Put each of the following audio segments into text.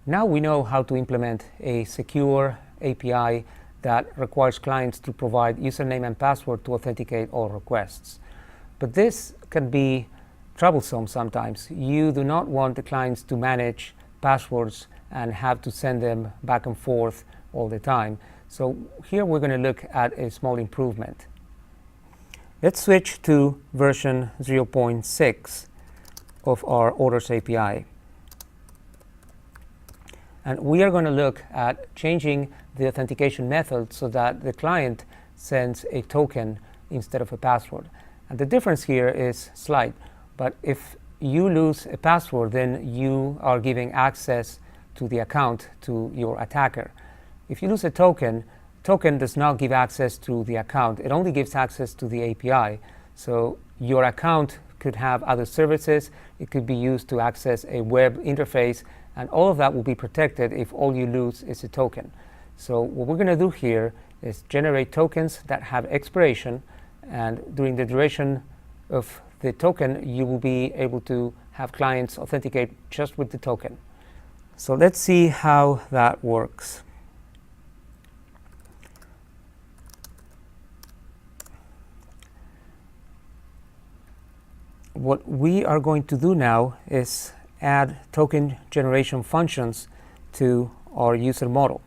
Now we know how to implement a secure API that requires clients to provide username and password to authenticate all requests. But this can be troublesome sometimes. You do not want the clients to manage passwords and have to send them back and forth all the time. So here we're going to look at a small improvement. Let's switch to version 0.6 of our Orders API. And we are going to look at changing the authentication method so that the client sends a token instead of a password. And the difference here is slight, but if you lose a password, then you are giving access to the account to your attacker. If you lose a token, token does not give access to the account. It only gives access to the API. So your account could have other services. It could be used to access a web interface, and all of that will be protected if all you lose is a token. So what we're going to do here is generate tokens that have expiration, and during the duration of the token, you will be able to have clients authenticate just with the token. So let's see how that works. What we are going to do now is add token generation functions to our user model.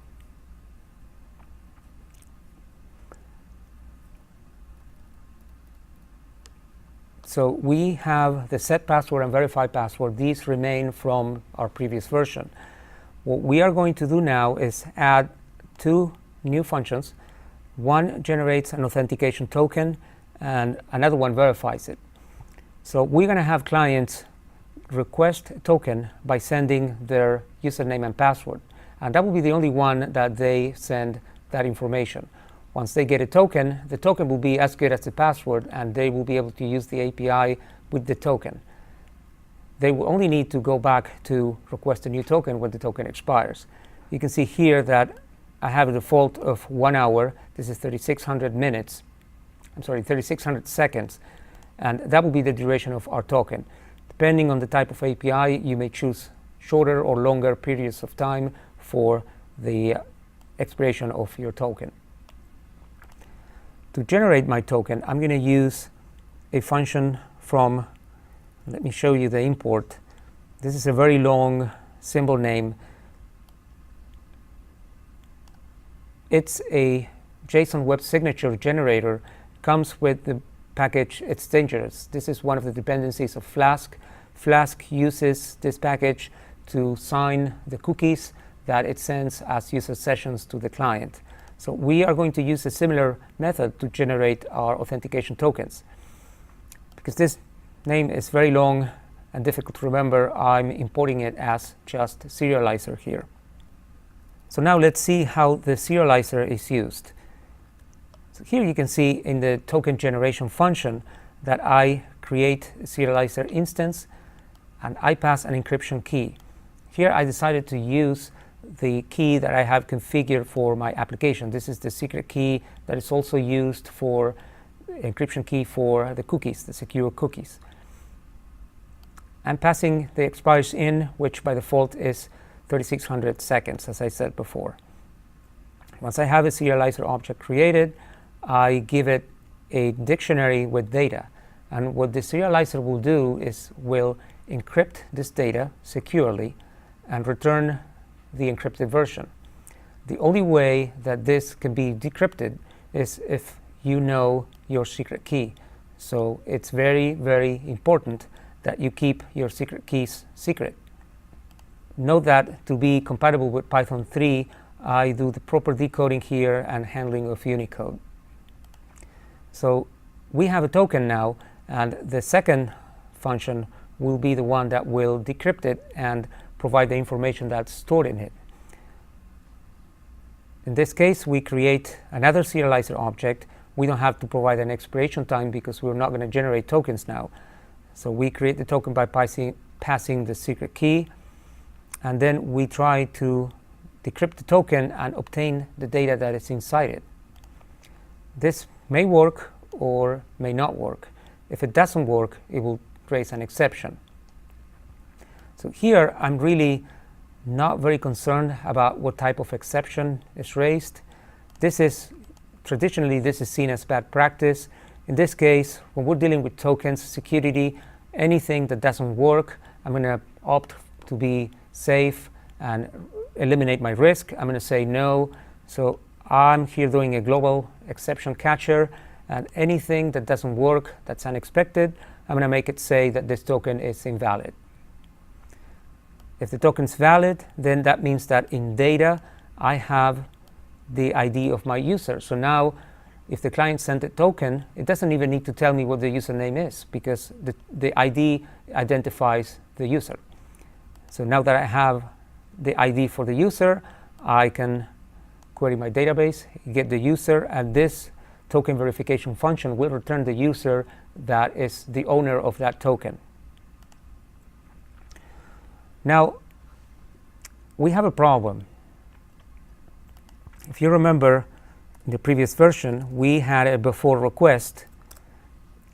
So we have the set password and verify password. These remain from our previous version. What we are going to do now is add two new functions. One generates an authentication token and another one verifies it. So we're going to have clients request a token by sending their username and password. And that will be the only one that they send that information. Once they get a token, the token will be as good as the password, and they will be able to use the API with the token. They will only need to go back to request a new token when the token expires. You can see here that I have a default of 1 hour. This is 3,600 minutes. I'm sorry, 3,600 seconds. And that will be the duration of our token. Depending on the type of API, you may choose shorter or longer periods of time for the expiration of your token. To generate my token, I'm going to use a function from, let me show you the import. This is a very long symbol name. It's a JSON web signature generator. Comes with the package It's Dangerous. This is one of the dependencies of Flask. Flask uses this package to sign the cookies that it sends as user sessions to the client. So we are going to use a similar method to generate our authentication tokens. Because this name is very long and difficult to remember, I'm importing it as just serializer here. So now let's see how the serializer is used. So here you can see in the token generation function that I create a serializer instance and I pass an encryption key. Here I decided to use the key that I have configured for my application. This is the secret key that is also used for encryption key for the cookies, the secure cookies. I'm passing the expires in, which by default is 3,600 seconds, as I said before. Once I have a serializer object created, I give it a dictionary with data. And what the serializer will do is will encrypt this data securely and return the encrypted version. The only way that this can be decrypted is if you know your secret key. So it's very, very important that you keep your secret keys secret. Note that to be compatible with Python 3, I do the proper decoding here and handling of Unicode. So we have a token now, and the second function will be the one that will decrypt it and provide the information that's stored in it. In this case, we create another serializer object. We don't have to provide an expiration time because we're not going to generate tokens now. So we create the token by passing the secret key, and then we try to decrypt the token and obtain the data that is inside it. This may work or may not work. If it doesn't work, it will raise an exception. So here I'm really not very concerned about what type of exception is raised. Traditionally, this is seen as bad practice. In this case, when we're dealing with tokens, security, anything that doesn't work, I'm going to opt to be safe and eliminate my risk. I'm going to say no. So I'm here doing a global exception catcher, and anything that doesn't work, that's unexpected, I'm going to make it say that this token is invalid. If the token is valid, then that means that in data, I have the ID of my user. So now, if the client sent a token, it doesn't even need to tell me what the username is, because the ID identifies the user. So now that I have the ID for the user, I can query my database, get the user, and this token verification function will return the user that is the owner of that token. Now, we have a problem. If you remember, in the previous version, we had a before request,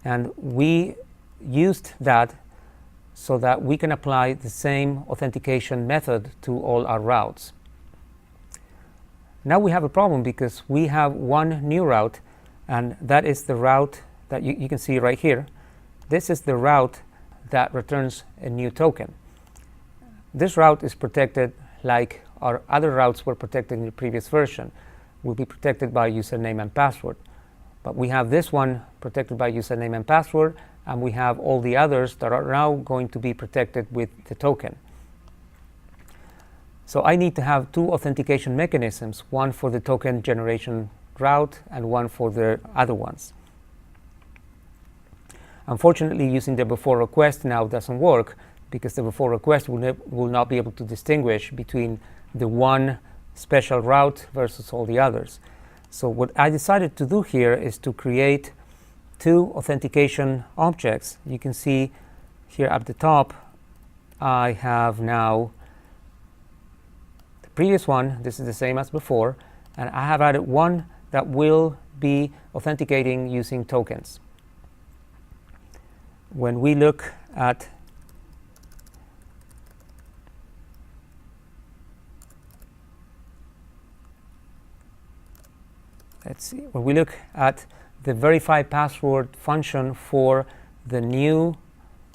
and we used that so that we can apply the same authentication method to all our routes. Now we have a problem because we have one new route, and that is the route that you can see right here. This is the route that returns a new token. This route is protected like our other routes were protected in the previous version. Will be protected by username and password. But we have this one protected by username and password, and we have all the others that are now going to be protected with the token. So I need to have two authentication mechanisms, one for the token generation route and one for the other ones. Unfortunately, using the before request now doesn't work, because the before request will not be able to distinguish between the one special route versus all the others. So what I decided to do here is to create two authentication objects. You can see here at the top, I have now the previous one. This is the same as before, and I have added one that will be authenticating using tokens. When we look at when we look at the verify password function for the new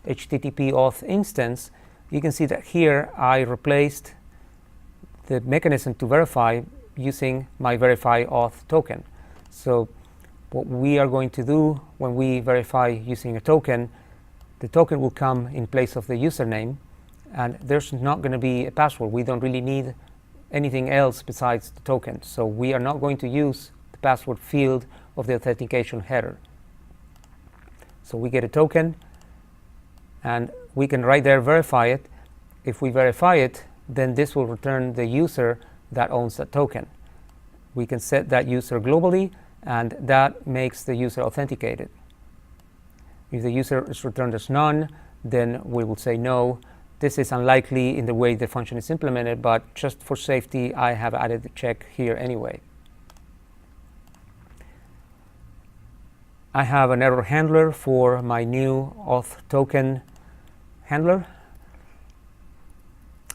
HTTP auth instance, you can see that here I replaced the mechanism to verify using my verify auth token. So what we are going to do when we verify using a token, the token will come in place of the username, and there's not going to be a password. We don't really need anything else besides the token. So we are not going to use password field of the authentication header. So we get a token, and we can right there verify it. If we verify it, then this will return the user that owns that token. We can set that user globally, and that makes the user authenticated. If the user is returned as none, then we will say no. This is unlikely in the way the function is implemented, but just for safety, I have added the check here anyway. I have an error handler for my new auth token handler.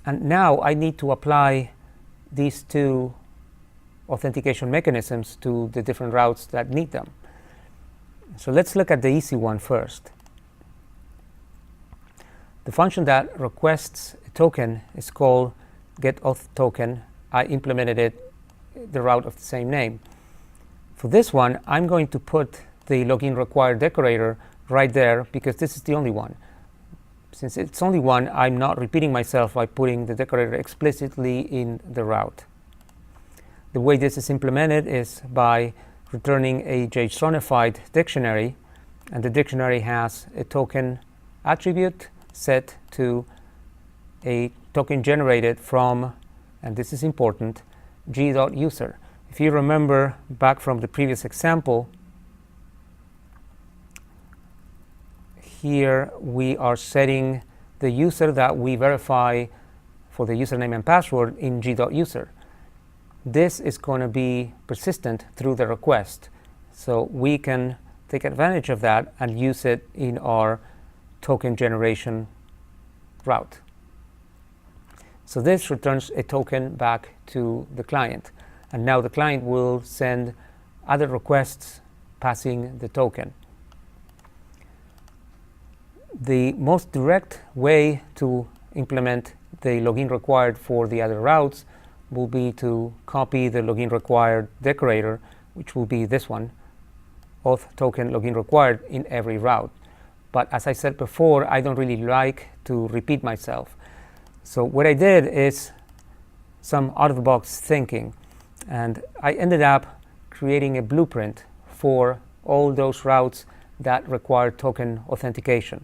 And now I need to apply these two authentication mechanisms to the different routes that need them. So let's look at the easy one first. The function that requests a token is called getAuthToken. I implemented the route of the same name. For this one, I'm going to put the login required decorator right there, because this is the only one. Since it's only one, I'm not repeating myself by putting the decorator explicitly in the route. The way this is implemented is by returning a JSONified dictionary, and the dictionary has a token attribute set to a token generated from, and this is important, g.user. If you remember back from the previous example, here we are setting the user that we verify for the username and password in g.user. This is going to be persistent through the request. So we can take advantage of that and use it in our token generation route. So this returns a token back to the client. And now the client will send other requests passing the token. The most direct way to implement the login required for the other routes will be to copy the login required decorator, which will be this one, auth token login required in every route. But as I said before, I don't really like to repeat myself. So what I did is some out-of-the-box thinking, and I ended up creating a blueprint for all those routes that require token authentication.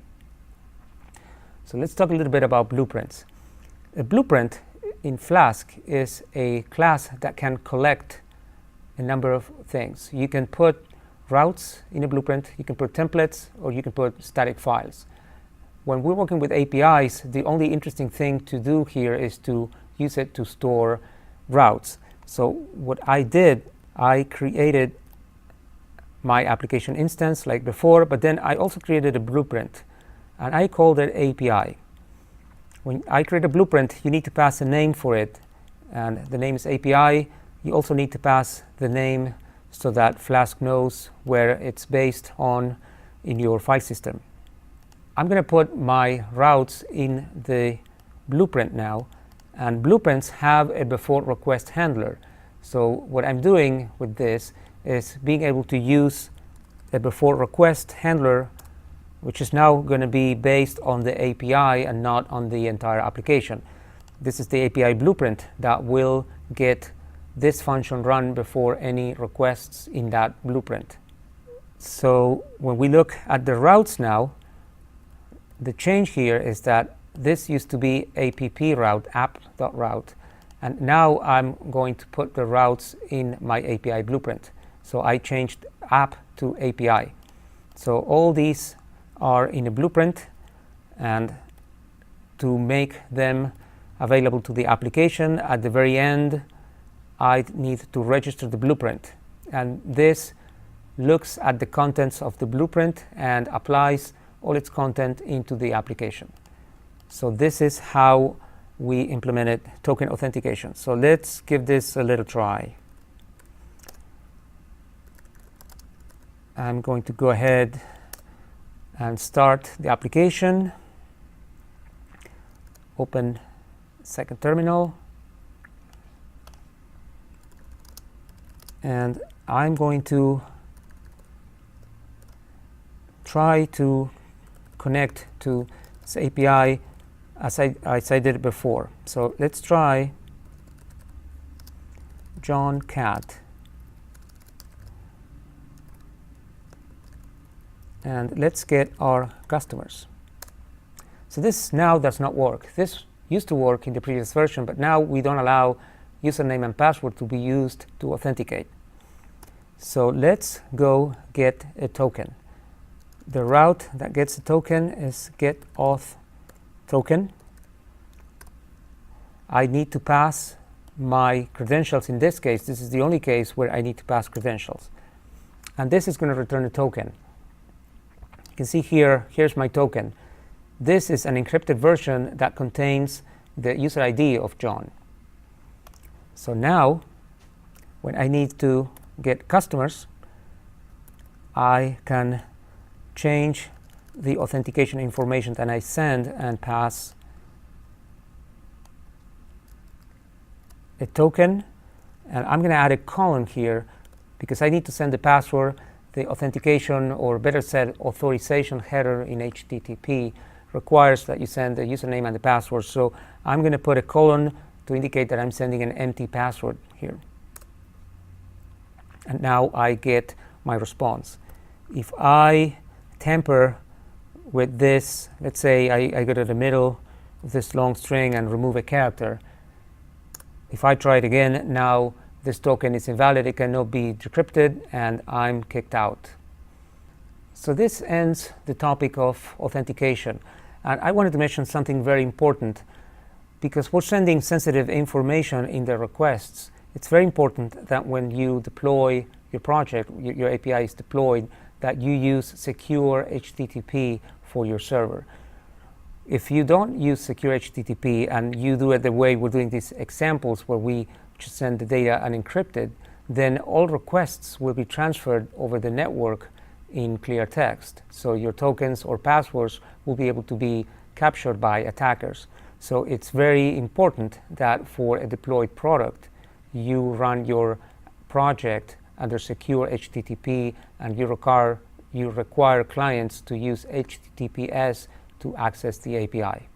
So let's talk a little bit about blueprints. A blueprint in Flask is a class that can collect a number of things. You can put routes in a blueprint, you can put templates, or you can put static files. When we're working with APIs, the only interesting thing to do here is to use it to store routes. So what I did, I created my application instance like before, but then I also created a blueprint, and I called it API. When I create a blueprint, you need to pass a name for it, and the name is API. You also need to pass the name so that Flask knows where it's based on in your file system. I'm going to put my routes in the blueprint now, and blueprints have a before request handler. So what I'm doing with this is being able to use a before request handler, which is now going to be based on the API and not on the entire application. This is the API blueprint that will get this function run before any requests in that blueprint. So when we look at the routes now, the change here is that this used to be app route, app.route, and now I'm going to put the routes in my API blueprint. So I changed app to API. So all these are in a blueprint, and to make them available to the application at the very end, I need to register the blueprint, and this looks at the contents of the blueprint and applies all its content into the application. So this is how we implemented token authentication. So let's give this a little try. I'm going to go ahead and start the application. Open second terminal, and I'm going to try to connect to this API as I did before. So let's try John Cat, and let's get our customers. So this now does not work. This used to work in the previous version, but now we don't allow username and password to be used to authenticate. So let's go get a token. The route that gets a token is get auth token. I need to pass my credentials. In this case, this is the only case where I need to pass credentials. And this is going to return a token. You can see here, here's my token. This is an encrypted version that contains the user ID of John. So now, when I need to get customers, I can change the authentication information that I send and pass a token. And I'm going to add a colon here because I need to send the password. The authentication, or better said, authorization header in HTTP requires that you send the username and the password. So I'm going to put a colon to indicate that I'm sending an empty password here. And now I get my response. If I tamper with this, let's say I go to the middle of this long string and remove a character. If I try it again, now this token is invalid, it cannot be decrypted, and I'm kicked out. So this ends the topic of authentication. And I wanted to mention something very important, because we're sending sensitive information in the requests. It's very important that when you deploy your project, your API is deployed, that you use secure HTTP for your server. If you don't use secure HTTP and you do it the way we're doing these examples where we just send the data unencrypted, then all requests will be transferred over the network in clear text. So your tokens or passwords will be able to be captured by attackers. So it's very important that for a deployed product, you run your project under secure HTTP and you require clients to use HTTPS to access the API.